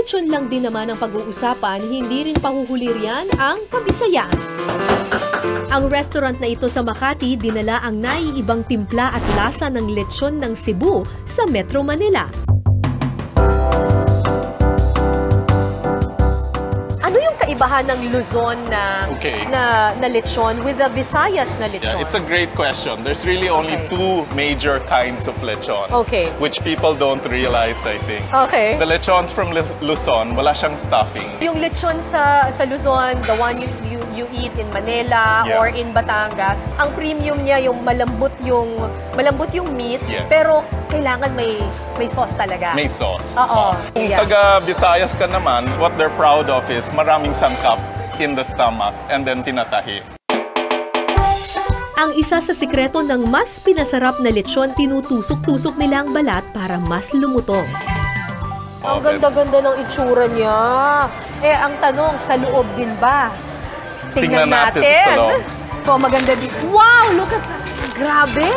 lechon lang din naman ang pag-uusapan, hindi rin pahuhuli riyan ang kabisayan. Ang restaurant na ito sa Makati dinala ang naiibang timpla at lasa ng lechon ng Cebu sa Metro Manila. Ano yung kaibahan ng Luzon na lechon with the Visayas na lechon? Yeah, it's a great question. There's really only two major kinds of lechons, which people don't realize, I think. The lechons from Luzon, wala siyang stuffing. Yung lechon sa Luzon, the one you eat in Manila or in Batangas, ang premium niya yung malambot yung meat, pero kailangan may sauce talaga. May sauce. Kung taga Visayas ka naman, what they're proud of is maraming sangkap in the stomach and then tinatahi. Ang isa sa sikreto ng mas pinasarap na lechon, tinutusok-tusok nila ang balat para mas lumutong. Ang ganda-ganda ng itsura niya. Ang tanong, sa loob din ba? Tingnan natin. Sa loob. So, maganda din. Wow! Look at that! Grabe!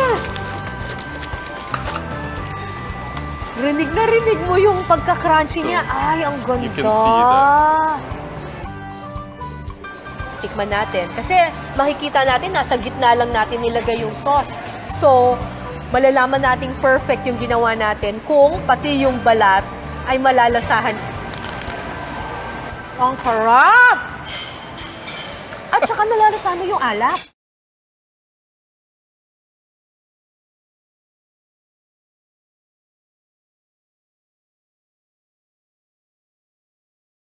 Rinig na rinig mo yung pagka-crunchy niya. Ay, ang ganda! You can see that. Tikman natin. Kasi makikita natin, nasa gitna lang natin nilagay yung sauce. So, malalaman nating perfect yung ginawa natin kung pati yung balat ay malalasahan. Ang sarap! At saka nalalasahan mo yung alak.